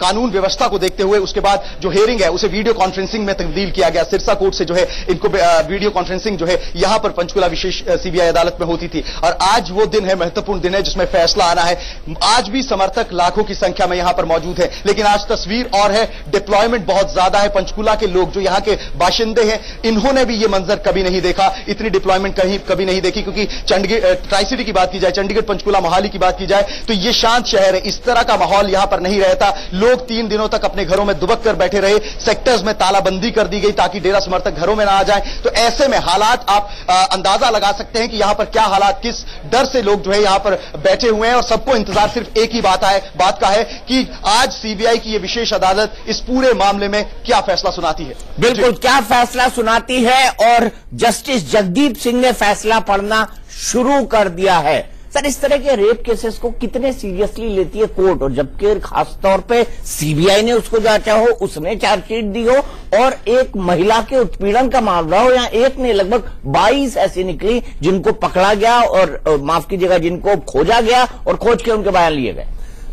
C: कानून व्यवस्था को देखते हुए उसके बाद जो हियरिंग है उसे वीडियो कॉन्फ्रेंसिंग में तब्दील किया गया। सिरसा कोर्ट से जो है इनको वीडियो कॉन्फ्रेंसिंग जो है यहां पर पंचकुला विशेष सीबीआई अदालत में होती थी, और आज वो दिन है, महत्वपूर्ण दिन है जिसमें फैसला आना है। आज भी समर्थक लाखों की संख्या में यहां पर मौजूद है, लेकिन आज तस्वीर और है, डिप्लॉयमेंट बहुत ज्यादा है। पंचकुला के लोग जो यहां के बाशिंदे हैं, इन्होंने भी ये मंजर कभी नहीं देखा, इतनी डिप्लॉयमेंट कभी नहीं देखी। क्योंकि चंडीगढ़ ट्राई सिटी की बात की जाए, चंडीगढ़ पंचकुला मोहाली की बात की जाए तो ये शांत शहर है, इस तरह का माहौल यहां पर नहीं रहता। लोग 3 दिनों तक अपने घरों में दुबक कर बैठे रहे, सेक्टर्स में तालाबंदी कर दी गई ताकि डेरा समर्थक घरों में ना आ जाए। तो ऐसे में हालात आप अंदाजा लगा सकते हैं कि यहां पर क्या हालात, किस डर से लोग जो है यहां पर बैठे हुए हैं। और सबको इंतजार सिर्फ एक ही बात का है कि आज सीबीआई की यह विशेष अदालत इस पूरे मामले में क्या फैसला सुनाती है।
A: बिल्कुल, क्या फैसला सुनाती है। और जस्टिस जगदीप सिंह ने फैसला पढ़ना शुरू कर दिया है। सर, इस तरह के रेप केसेस को कितने सीरियसली लेती है कोर्ट, और जबकि खासतौर पे सीबीआई ने उसको जांचा हो, उसने चार्जशीट दी हो, और एक महिला के उत्पीड़न का मामला हो, यहाँ एक ने लगभग 22 ऐसी निकली जिनको पकड़ा गया और माफ कीजिएगा जिनको खोजा गया और खोज के उनके बयान लिए गए।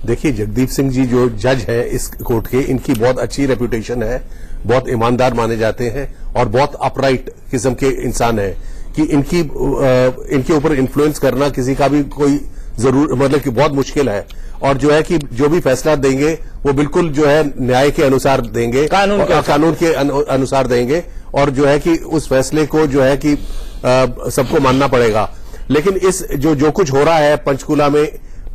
E: देखिए, जगदीप सिंह जी जो जज है इस कोर्ट के, इनकी बहुत अच्छी रेपुटेशन है, बहुत ईमानदार माने जाते हैं और बहुत अपराइट किस्म के इंसान है कि इनके ऊपर इन्फ्लुएंस करना किसी का भी कोई मतलब कि बहुत मुश्किल है। और जो है कि जो भी फैसला देंगे वो बिल्कुल जो है न्याय के अनुसार देंगे, कानून के अनुसार देंगे, और जो है कि उस फैसले को जो है कि सबको मानना पड़ेगा। लेकिन इस जो कुछ हो रहा है पंचकुला में,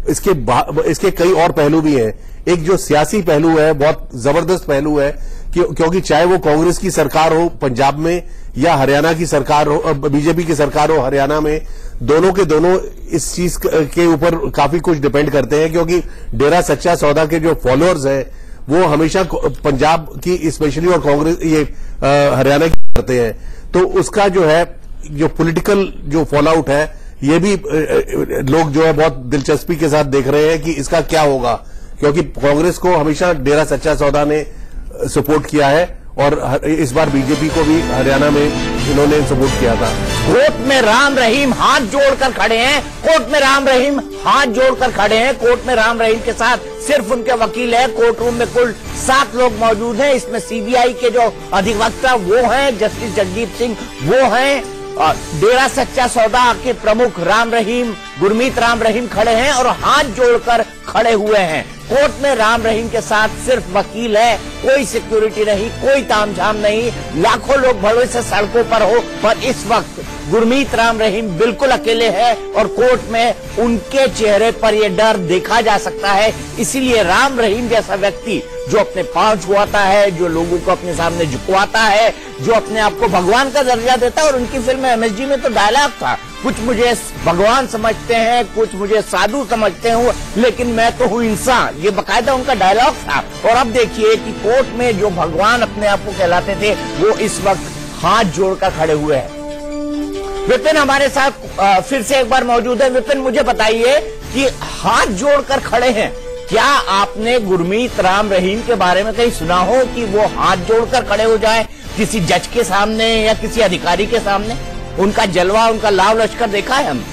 E: इसके कई और पहलू भी हैं। एक जो सियासी पहलू है, बहुत जबरदस्त पहलू है, क्योंकि चाहे वो कांग्रेस की सरकार हो पंजाब में या हरियाणा की सरकार हो, बीजेपी की सरकार हो हरियाणा में, दोनों के दोनों इस चीज के ऊपर काफी कुछ डिपेंड करते हैं। क्योंकि डेरा सच्चा सौदा के जो फॉलोअर्स हैं वो हमेशा पंजाब की स्पेशली और कांग्रेस ये हरियाणा की करते हैं, तो उसका जो है जो पॉलिटिकल जो फॉल आउट है ये भी लोग जो है बहुत दिलचस्पी के साथ देख रहे हैं कि इसका क्या होगा, क्योंकि कांग्रेस को हमेशा डेरा सच्चा सौदा ने सपोर्ट किया है और इस बार बीजेपी को भी हरियाणा में इन्होंने सपोर्ट किया था।
A: कोर्ट में राम रहीम हाथ जोड़कर खड़े हैं, कोर्ट में राम रहीम हाथ जोड़कर खड़े हैं, कोर्ट में राम रहीम के साथ सिर्फ उनके वकील है। कोर्ट रूम में कुल 7 लोग मौजूद हैं, इसमें सीबीआई के जो अधिवक्ता वो हैं, जस्टिस जगजीत सिंह वो हैं, डेरा सच्चा सौदा के प्रमुख राम रहीम, गुरमीत राम रहीम खड़े हैं और हाथ जोड़कर खड़े हुए हैं। कोर्ट में राम रहीम के साथ सिर्फ वकील है, कोई सिक्योरिटी नहीं, कोई तामझाम नहीं, लाखों लोग भड़ों से सड़कों पर हो, पर इस वक्त गुरमीत राम रहीम बिल्कुल अकेले हैं और कोर्ट में उनके चेहरे पर यह डर देखा जा सकता है। इसीलिए राम रहीम जैसा व्यक्ति जो अपने पांव छुआता है, जो लोगों को अपने सामने झुकवाता है, जो अपने आप को भगवान का दर्जा देता है, और उनकी फिल्म एमएसजी में तो डायलॉग था, कुछ मुझे भगवान समझते हैं, कुछ मुझे साधु समझते हूँ, लेकिन मैं तो हूँ इंसान, ये बकायदा उनका डायलॉग था। और अब देखिए कि कोर्ट में जो भगवान अपने आप को कहलाते थे वो इस वक्त हाथ जोड़कर खड़े हुए हैं। विपिन हमारे साथ फिर से एक बार मौजूद है। विपिन, मुझे बताइए कि हाथ जोड़कर खड़े हैं, क्या आपने गुरमीत राम रहीम के बारे में कहीं सुना हो कि वो हाथ जोड़कर खड़े हो जाए किसी जज के सामने या किसी अधिकारी के सामने? उनका जलवा, उनका लाव लश्कर देखा है हम।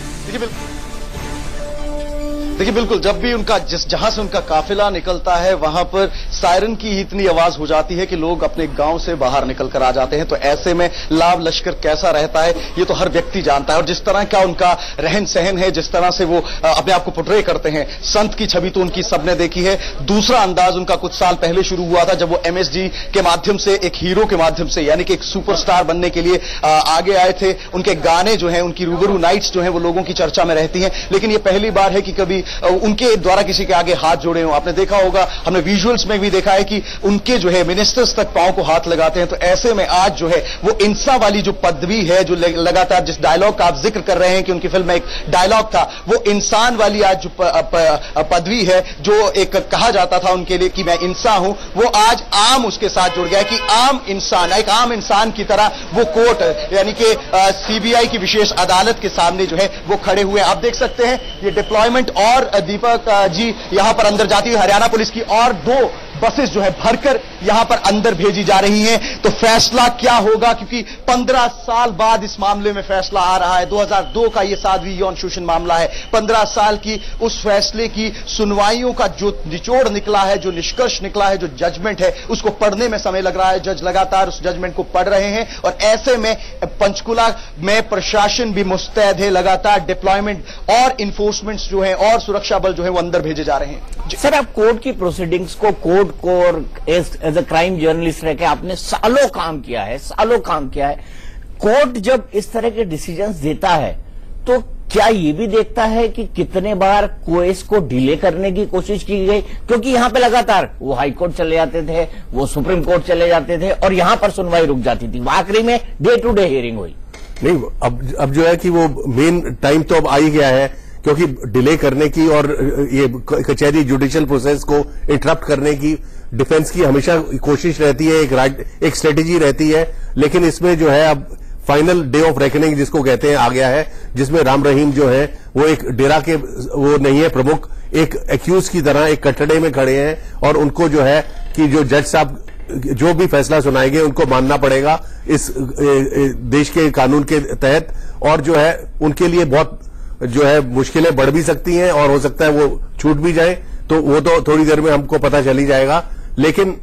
C: देखिए बिल्कुल, जब भी उनका जहां से उनका काफिला निकलता है वहां पर सायरन की ही इतनी आवाज हो जाती है कि लोग अपने गांव से बाहर निकल कर आ जाते हैं। तो ऐसे में लाव लश्कर कैसा रहता है ये तो हर व्यक्ति जानता है, और जिस तरह का उनका रहन सहन है, जिस तरह से वो अपने आप को पोर्ट्रे करते हैं, संत की छवि तो उनकी सबने देखी है। दूसरा अंदाज उनका कुछ साल पहले शुरू हुआ था जब वो एमएसजी के माध्यम से एक हीरो के माध्यम से, यानी कि एक सुपरस्टार बनने के लिए आगे आए थे। उनके गाने जो है, उनकी रूबरू नाइट्स जो है वो लोगों की चर्चा में रहती हैं, लेकिन ये पहली बार है कि कभी उनके द्वारा किसी के आगे हाथ जोड़े हों। आपने देखा होगा, हमने विजुअल्स में भी देखा है कि उनके जो है मिनिस्टर्स तक पांव को हाथ लगाते हैं। तो ऐसे में आज जो है वो इंसान वाली जो पदवी है, जो लगातार जिस डायलॉग का आप जिक्र कर रहे हैं कि उनकी फिल्म में एक डायलॉग था, वो इंसान वाली आज जो पदवी है, जो एक कहा जाता था उनके लिए कि मैं इंसान हूं, वो आज आम उसके साथ जुड़ गया है कि आम इंसान, एक आम इंसान की तरह वो कोर्ट यानी कि सीबीआई की विशेष अदालत के सामने जो है वो खड़े हुए। आप देख सकते हैं ये डिप्लॉयमेंट, और दीपक जी यहां पर अंदर जाती है हरियाणा पुलिस की, और 2 बसेस जो है भरकर यहां पर अंदर भेजी जा रही हैं। तो फैसला क्या होगा, क्योंकि 15 साल बाद इस मामले में फैसला आ रहा है। 2002 का यह साध्वी यौन शोषण मामला है। 15 साल की उस फैसले की सुनवाइयों का जो निचोड़ निकला है, जो निष्कर्ष निकला है, जो जजमेंट है, उसको पढ़ने में समय लग रहा है। जज लगातार उस जजमेंट को पढ़ रहे हैं, और ऐसे में पंचकुला में प्रशासन भी मुस्तैद है। लगातार डिप्लॉयमेंट और इन्फोर्समेंट जो है और सुरक्षा बल जो है वो अंदर भेजे जा रहे हैं।
A: सर, आप कोर्ट की प्रोसीडिंग्स को, कोर्ट को, और एज अ क्राइम जर्नलिस्ट रह के आपने सालों काम किया है, सालों काम किया है। कोर्ट जब इस तरह के डिसीजंस देता है तो क्या ये भी देखता है कि कितने बार केस को डिले करने की कोशिश की गई? क्योंकि यहां पे लगातार वो हाई कोर्ट चले जाते थे, वो सुप्रीम कोर्ट चले जाते थे, और यहां पर सुनवाई रुक जाती थी। आखिरी में डे टू डे हियरिंग हुई।
E: नहीं, अब जो है कि वो मेन टाइम तो अब आ ही गया है, क्योंकि डिले करने की और ये कचहरी जुडिशियल प्रोसेस को इंटरप्ट करने की डिफेंस की हमेशा कोशिश रहती है, एक स्ट्रेटेजी रहती है। लेकिन इसमें जो है अब फाइनल डे ऑफ रेकनिंग जिसको कहते हैं आ गया है, जिसमें राम रहीम जो है वो एक डेरा के वो नहीं है प्रमुख, एक एक्यूज की तरह एक कटड़े में खड़े हैं, और उनको जो है कि जो जज साहब जो भी फैसला सुनाएंगे उनको मानना पड़ेगा इस देश के कानून के तहत। और जो है उनके लिए बहुत जो है मुश्किलें बढ़ भी सकती हैं, और हो सकता है वो छूट भी जाए, तो वो तो थोड़ी देर में हमको पता चल ही जाएगा। लेकिन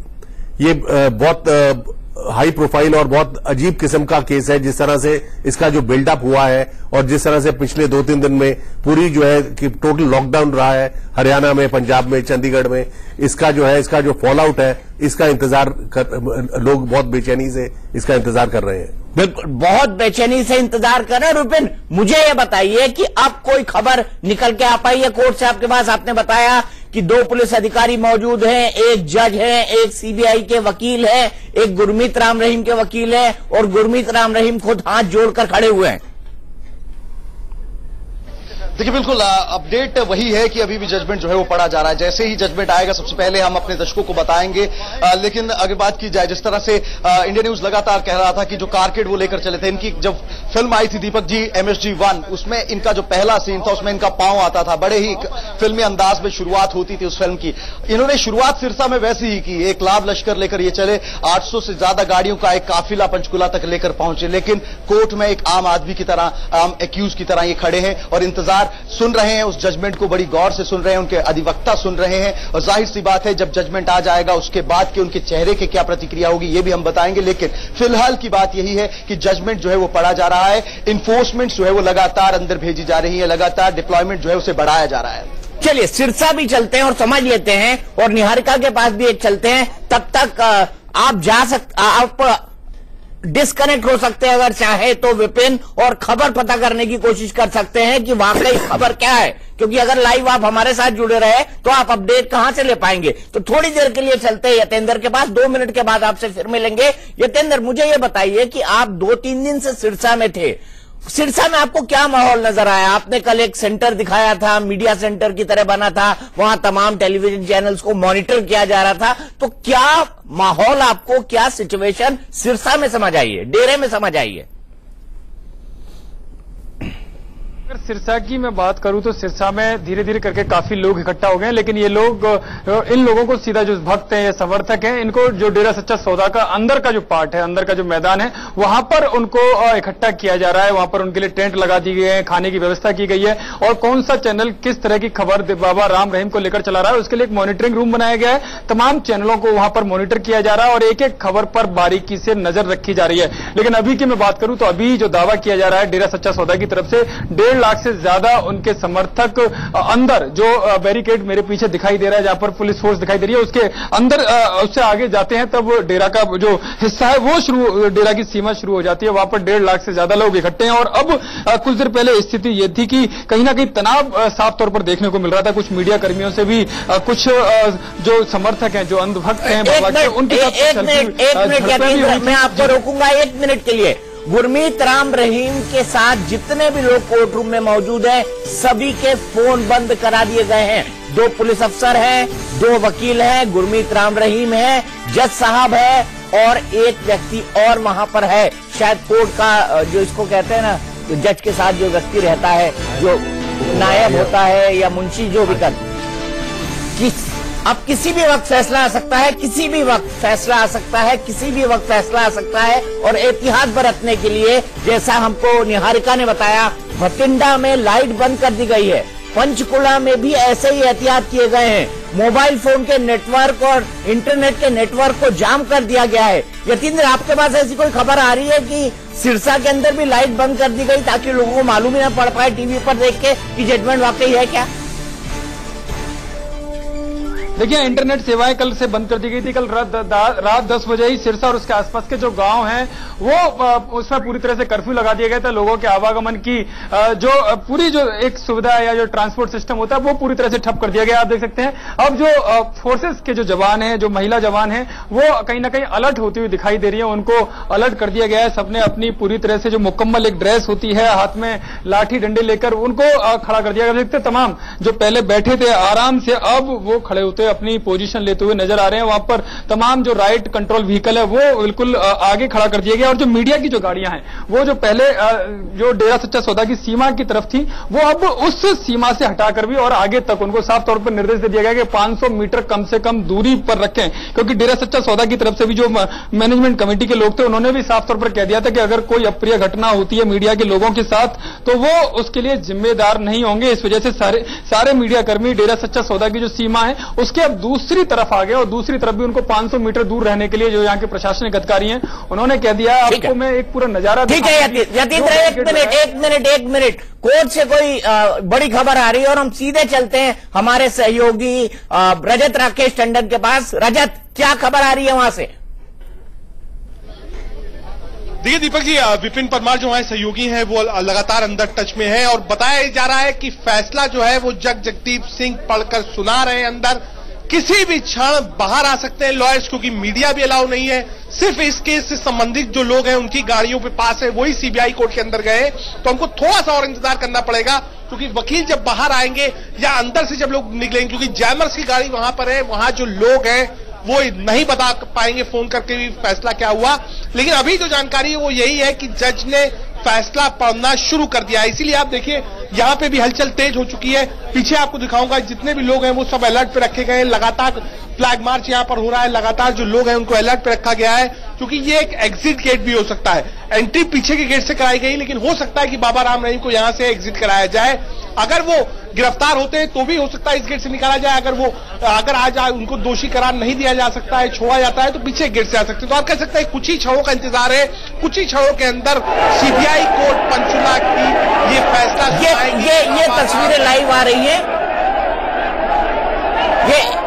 E: ये बहुत हाई प्रोफाइल और बहुत अजीब किस्म का केस है, जिस तरह से इसका जो बिल्डअप हुआ है, और जिस तरह से पिछले 2-3 दिन में पूरी जो है कि टोटल लॉकडाउन रहा है हरियाणा में, पंजाब में, चंडीगढ़ में, इसका जो फॉल आउट है, इसका इंतजार लोग बहुत बेचैनी से इसका इंतजार कर रहे हैं।
A: बिल्कुल, बहुत बेचैनी से इंतजार कर रहे हैं। रुपिन, मुझे ये बताइए कि अब कोई खबर निकल के आ पाई है कोर्ट से आपके पास? आपने बताया कि 2 पुलिस अधिकारी मौजूद हैं, एक जज है, एक सीबीआई के वकील है, एक गुरमीत राम रहीम के वकील है, और गुरमीत राम रहीम खुद हाथ जोड़कर खड़े हुए हैं।
C: देखिए बिल्कुल अपडेट वही है कि अभी भी जजमेंट जो है वो पढ़ा जा रहा है। जैसे ही जजमेंट आएगा सबसे पहले हम अपने दर्शकों को बताएंगे। लेकिन अगर बात की जाए, जिस तरह से इंडिया न्यूज लगातार कह रहा था कि जो कारकेड वो लेकर चले थे, इनकी जब फिल्म आई थी दीपक जी MSG 1, उसमें इनका जो पहला सीन था उसमें इनका पांव आता था, बड़े ही फिल्मी अंदाज में शुरुआत होती थी उस फिल्म की। इन्होंने शुरुआत सिरसा में वैसी ही की, एक लाभ लश्कर लेकर ये चले, 800 से ज्यादा गाड़ियों का एक काफिला पंचकुला तक लेकर पहुंचे। लेकिन कोर्ट में एक आम आदमी की तरह, आम एक्यूज की तरह ये खड़े हैं और इंतजार सुन रहे हैं, उस जजमेंट को बड़ी गौर से सुन रहे हैं, उनके अधिवक्ता सुन रहे हैं। और जाहिर सी बात है जब जजमेंट आ जाएगा उसके बाद के उनके चेहरे की क्या प्रतिक्रिया होगी ये भी हम बताएंगे। लेकिन फिलहाल की बात यही है कि जजमेंट जो है वो पढ़ा जा रहा है, इन्फोर्समेंट जो है वो लगातार अंदर भेजी जा रही है, लगातार डिप्लॉयमेंट जो है उसे बढ़ाया जा रहा है।
A: चलिए सिरसा भी चलते हैं और समझ लेते हैं, और निहारिका के पास भी एक चलते हैं। तब तक आप डिस्कनेक्ट हो सकते हैं अगर चाहे तो विपिन, और खबर पता करने की कोशिश कर सकते हैं कि वाकई खबर क्या है, क्योंकि अगर लाइव आप हमारे साथ जुड़े रहे तो आप अपडेट कहां से ले पाएंगे। तो थोड़ी देर के लिए चलते हैं यतेंद्र के पास, 2 मिनट के बाद आपसे फिर मिलेंगे। यतेंद्र, मुझे ये बताइए कि आप 2-3 दिन से सिरसा में थे, सिरसा में आपको क्या माहौल नजर आया? आपने कल एक सेंटर दिखाया था, मीडिया सेंटर की तरह बना था, वहां तमाम टेलीविजन चैनल्स को मॉनिटर किया जा रहा था, तो क्या माहौल आपको, क्या सिचुएशन सिरसा में समझ आई है, डेरे में समझ आई है?
F: अगर सिरसा की मैं बात करूं तो सिरसा में धीरे धीरे करके काफी लोग इकट्ठा हो गए हैं, लेकिन ये लोग, इन लोगों को सीधा जो भक्त हैं या समर्थक हैं, इनको जो डेरा सच्चा सौदा का अंदर का जो पार्ट है, अंदर का जो मैदान है, वहां पर उनको इकट्ठा किया जा रहा है। वहां पर उनके लिए टेंट लगा दी गए हैं, खाने की व्यवस्था की गई है, और कौन सा चैनल किस तरह की खबर बाबा राम रहीम को लेकर चला रहा है उसके लिए एक मॉनिटरिंग रूम बनाया गया है। तमाम चैनलों को वहां पर मॉनिटर किया जा रहा है और एक एक खबर पर बारीकी से नजर रखी जा रही है। लेकिन अभी की मैं बात करूं तो अभी जो दावा किया जा रहा है डेरा सच्चा सौदा की तरफ से, 1.5 लाख से ज्यादा उनके समर्थक अंदर, जो बैरिकेड मेरे पीछे दिखाई दे रहा है जहां पर पुलिस फोर्स दिखाई दे रही है, उसके अंदर उससे आगे जाते हैं तब डेरा का जो हिस्सा है वो डेरा की सीमा शुरू हो जाती है। वहां पर 1.5 लाख से ज्यादा लोग इकट्ठे हैं। और अब कुछ देर पहले स्थिति ये थी कि कहीं ना कहीं तनाव साफ तौर पर देखने को मिल रहा था। कुछ मीडिया कर्मियों से भी कुछ जो समर्थक हैं, जो अंधभक्त हैं बाबा के, उनके साथ
A: मैं आपको रोकूंगा 1 मिनट के लिए। गुरमीत राम रहीम के साथ जितने भी लोग कोर्ट रूम में मौजूद हैं, सभी के फोन बंद करा दिए गए हैं। 2 पुलिस अफसर हैं, 2 वकील हैं, गुरमीत राम रहीम है, जज साहब है, और एक व्यक्ति और वहां पर है, शायद कोर्ट का जो इसको कहते हैं ना, जज के साथ जो व्यक्ति रहता है, जो नायब होता है या मुंशी, जो भी कर, अब किसी भी वक्त फैसला आ सकता है, किसी भी वक्त फैसला आ सकता है, किसी भी वक्त फैसला आ सकता है। और एहतियात बरतने के लिए, जैसा हमको निहारिका ने बताया, भटिंडा में लाइट बंद कर दी गई है, पंचकुला में भी ऐसे ही एहतियात किए गए हैं, मोबाइल फोन के नेटवर्क और इंटरनेट के नेटवर्क को जाम कर दिया गया है। यतीन्द्र, आपके पास ऐसी कोई खबर आ रही है कि सिरसा के अंदर भी लाइट बंद कर दी गई ताकि लोगों को मालूम ही न पड़ पाए टीवी पर देख के कि जजमेंट वाकई है क्या?
F: देखिए, इंटरनेट सेवाएं कल से बंद कर दी गई थी। कल रात 10 बजे ही सिरसा और उसके आसपास के जो गांव हैं वो उसमें पूरी तरह से कर्फ्यू लगा दिया गया था। लोगों के आवागमन की जो पूरी जो एक सुविधा या जो ट्रांसपोर्ट सिस्टम होता है वो पूरी तरह से ठप कर दिया गया। आप देख सकते हैं अब जो फोर्सेस के जो जवान हैं, जो महिला जवान हैं, वो कहीं ना कहीं अलर्ट होती हुई दिखाई दे रही है। उनको अलर्ट कर दिया गया है। सबने अपनी पूरी तरह से जो मुकम्मल एक ड्रेस होती है, हाथ में लाठी डंडे लेकर उनको खड़ा कर दिया गया। तमाम जो पहले बैठे थे आराम से, अब वो खड़े होते अपनी पोजीशन लेते हुए नजर आ रहे हैं। वहां पर तमाम जो राइट कंट्रोल व्हीकल है वो बिल्कुल आगे खड़ा कर दिया गया। और जो मीडिया की जो गाड़ियां हैं, वो जो पहले जो डेरा सच्चा सौदा की सीमा की तरफ थी, वो अब उस सीमा से हटाकर भी और आगे तक उनको साफ तौर पर निर्देश दे दिया गया कि 500 मीटर कम से कम दूरी पर रखें। क्योंकि डेरा सच्चा सौदा की तरफ से भी जो मैनेजमेंट कमेटी के लोग थे, उन्होंने भी साफ तौर पर कह दिया था कि अगर कोई अप्रिय घटना होती है मीडिया के लोगों के साथ तो वो उसके लिए जिम्मेदार नहीं होंगे। इस वजह से सारे मीडिया कर्मी डेरा सच्चा सौदा की जो सीमा है उसके अब दूसरी तरफ आ गए। और दूसरी तरफ भी उनको 500 मीटर दूर रहने के लिए जो यहाँ के प्रशासनिक अधिकारी हैं, उन्होंने कह दिया आपको मैं एक पूरा नजारा।
A: ठीक है यतीन्द्र, एक मिनट, कोर्ट से कोई बड़ी खबर आ रही है और हम सीधे चलते हैं हमारे सहयोगी रजत राकेश टंडन के पास। रजत, क्या खबर आ रही है वहां से?
H: देखिए दीपक जी, विपिन परमार जो है सहयोगी हैं वो लगातार अंदर टच में है और बताया जा रहा है कि फैसला जो है वो जगदीप सिंह पढ़कर सुना रहे हैं। अंदर किसी भी क्षण बाहर आ सकते हैं लॉयर्स, क्योंकि मीडिया भी अलाउ नहीं है। सिर्फ इस केस से संबंधित जो लोग हैं उनकी गाड़ियों पे पास है, वही सीबीआई कोर्ट के अंदर गए। तो हमको थोड़ा सा और इंतजार करना पड़ेगा। क्योंकि वकील जब बाहर आएंगे या अंदर से जब लोग निकलेंगे, क्योंकि जैमर्स की गाड़ी वहां पर है, वहां जो लोग हैं वो नहीं बता पाएंगे फोन करके भी फैसला क्या हुआ। लेकिन अभी जो जानकारी है वो यही है कि जज ने फैसला पढ़ना शुरू कर दिया है। इसीलिए आप देखिए यहाँ पे भी हलचल तेज हो चुकी है। पीछे आपको दिखाऊंगा जितने भी लोग हैं वो सब अलर्ट पे रखे गए हैं। लगातार फ्लैग मार्च यहाँ पर हो रहा है, लगातार जो लोग हैं उनको अलर्ट पे रखा गया है, क्योंकि ये एक एग्जिट गेट भी हो सकता है। एंट्री पीछे के गेट से कराई गई, लेकिन हो सकता है कि बाबा राम रहीम को यहाँ से एग्जिट कराया जाए। अगर वो गिरफ्तार होते हैं तो भी हो सकता है इस गेट से निकाला जाए। अगर आज उनको दोषी करार नहीं दिया जा सकता है, छोड़ा जाता है, तो पीछे गेट से आ सकते हैं। तो आप कह सकते हैं कुछ ही क्षणों का इंतजार है, कुछ ही क्षणों के अंदर सीबीआई कोर्ट पंचकुला की ये फैसला
A: ये तस्वीरें लाइव आ रही है, ये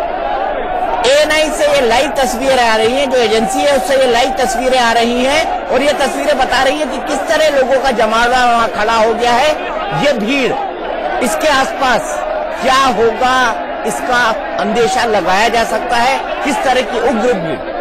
A: ANI से ये लाइव तस्वीरें आ रही हैं, जो एजेंसी है उससे ये लाइव तस्वीरें आ रही हैं, और ये तस्वीरें बता रही है कि किस तरह लोगों का जमावड़ा वहां खड़ा हो गया है। ये भीड़, इसके आसपास क्या होगा इसका अंदेशा लगाया जा सकता है। किस तरह की उग्र भीड़।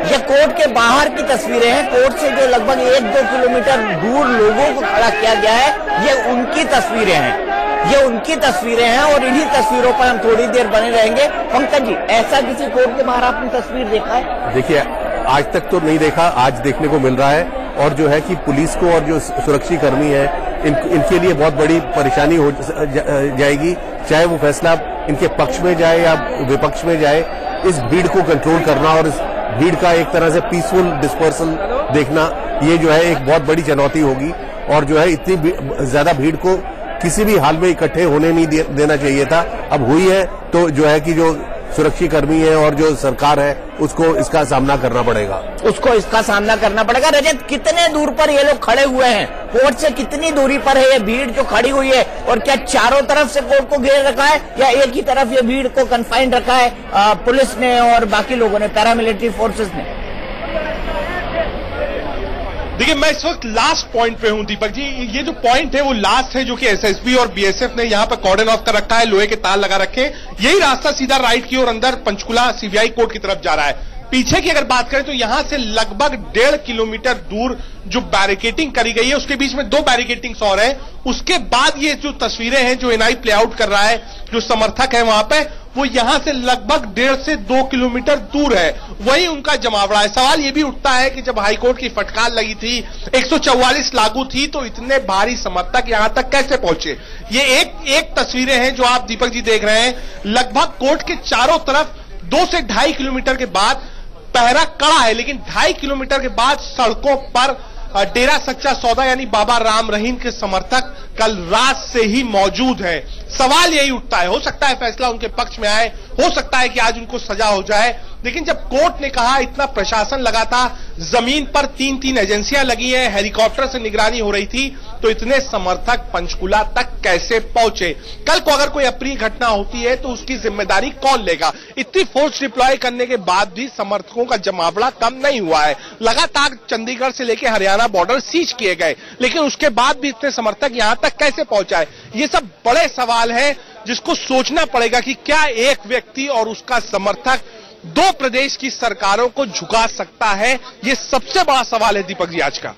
A: ये कोर्ट के बाहर की तस्वीरें हैं, कोर्ट से जो लगभग 1-2 किलोमीटर दूर लोगों को खड़ा किया गया है, ये उनकी तस्वीरें हैं, ये उनकी तस्वीरें हैं, और इन्हीं तस्वीरों पर हम थोड़ी देर बने रहेंगे। पंकज जी, ऐसा किसी कोर्ट के बाहर आपने तस्वीर देखा है?
E: देखिए, आज तक तो नहीं देखा, आज देखने को मिल रहा है। और जो है कि पुलिस को और जो सुरक्षा कर्मी है इनके लिए बहुत बड़ी परेशानी हो जाएगी, चाहे वो फैसला इनके पक्ष में जाए या विपक्ष में जाए। इस भीड़ को कंट्रोल करना और इस भीड़ का एक तरह से पीसफुल डिस्पर्सल देखना, ये जो है एक बहुत बड़ी चुनौती होगी। और जो है इतनी ज्यादा भीड़ को किसी भी हाल में इकट्ठे होने नहीं देना चाहिए था। अब हुई है तो जो है कि जो सुरक्षा कर्मी है और जो सरकार है उसको इसका सामना करना पड़ेगा,
A: इसका सामना करना पड़ेगा। रजत, कितने दूर पर ये लोग खड़े हुए हैं? कोर्ट से कितनी दूरी पर है ये भीड़ जो खड़ी हुई है? और क्या चारों तरफ से कोर्ट को घेर रखा है या एक ही तरफ ये भीड़ को कन्फाइंड रखा है पुलिस ने और बाकी लोगों ने, पैरामिलिट्री फोर्सेस ने?
H: देखिए, मैं इस वक्त लास्ट पॉइंट पे हूं दीपक जी। ये जो पॉइंट है वो लास्ट है, जो कि एसएसबी और बीएसएफ ने यहाँ पर कॉर्डन ऑफ कर रखा है, लोहे के तार लगा रखे। यही रास्ता सीधा राइट की ओर अंदर पंचकुला सीबीआई कोर्ट की तरफ जा रहा है। पीछे की अगर बात करें तो यहां से लगभग 1.5 किलोमीटर दूर जो बैरिकेटिंग करी गई है, उसके बीच में 2 बैरिकेटिंग्स और है। उसके बाद ये जो तस्वीरें हैं जो एनआई प्ले आउट कर रहा है, जो समर्थक है वहां पे, वो यहां से लगभग 1.5 से 2 किलोमीटर दूर है, वही उनका जमावड़ा है। सवाल ये भी उठता है कि जब हाईकोर्ट की फटकार लगी थी, 144 लागू थी, तो इतने भारी समर्थक यहां तक कैसे पहुंचे? ये एक तस्वीरें हैं जो आप दीपक जी देख रहे हैं। लगभग कोर्ट के चारों तरफ 2 से 2.5 किलोमीटर के बाद पहरा कड़ा है, लेकिन 2.5 किलोमीटर के बाद सड़कों पर डेरा सच्चा सौदा यानी बाबा राम रहीम के समर्थक कल रात से ही मौजूद हैं। सवाल यही उठता है, हो सकता है फैसला उनके पक्ष में आए, हो सकता है कि आज उनको सजा हो जाए, लेकिन जब कोर्ट ने कहा, इतना प्रशासन लगा था, जमीन पर 3 एजेंसियां लगी हैं, हेलीकॉप्टर से निगरानी हो रही थी, तो इतने समर्थक पंचकुला तक कैसे पहुंचे? कल को अगर कोई अप्रिय घटना होती है तो उसकी जिम्मेदारी कौन लेगा? इतनी फोर्स डिप्लॉय करने के बाद भी समर्थकों का जमावड़ा कम नहीं हुआ है। लगातार चंडीगढ़ से लेकर हरियाणा बॉर्डर सीज किए गए, लेकिन उसके बाद भी इतने समर्थक यहां तक कैसे पहुंचाए? ये सब बड़े सवाल है जिसको सोचना पड़ेगा कि क्या एक व्यक्ति और उसका समर्थक 2 प्रदेश की सरकारों को झुका सकता है? ये सबसे बड़ा सवाल है दीपक जी, आज का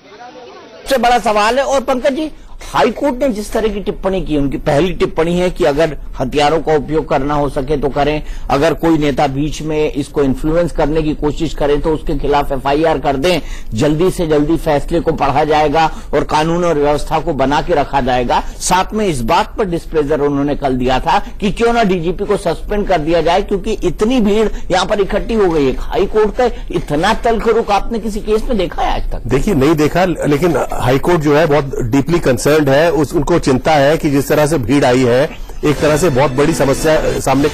A: सबसे बड़ा सवाल है। और पंकज जी, हाईकोर्ट ने जिस तरह की टिप्पणी की, उनकी पहली टिप्पणी है कि अगर हथियारों का उपयोग करना हो सके तो करें, अगर कोई नेता बीच में इसको इन्फ्लुएंस करने की कोशिश करे तो उसके खिलाफ एफआईआर कर दें, जल्दी से जल्दी फैसले को पढ़ा जाएगा और कानून और व्यवस्था को बना के रखा जाएगा। साथ में इस बात पर डिस्प्लेजर उन्होंने कल दिया था कि क्यों ना डीजीपी को सस्पेंड कर दिया जाए, क्योंकि इतनी भीड़ यहां पर इकट्ठी हो गई है। हाईकोर्ट का इतना तल्ख रुख आपने किसी केस में देखा है आज तक?
E: देखिए, नहीं देखा, लेकिन हाईकोर्ट जो है बहुत डीपली कंसर्न्ड है। उनको चिंता है कि जिस तरह से भीड़ आई है, एक तरह से बहुत बड़ी समस्या सामने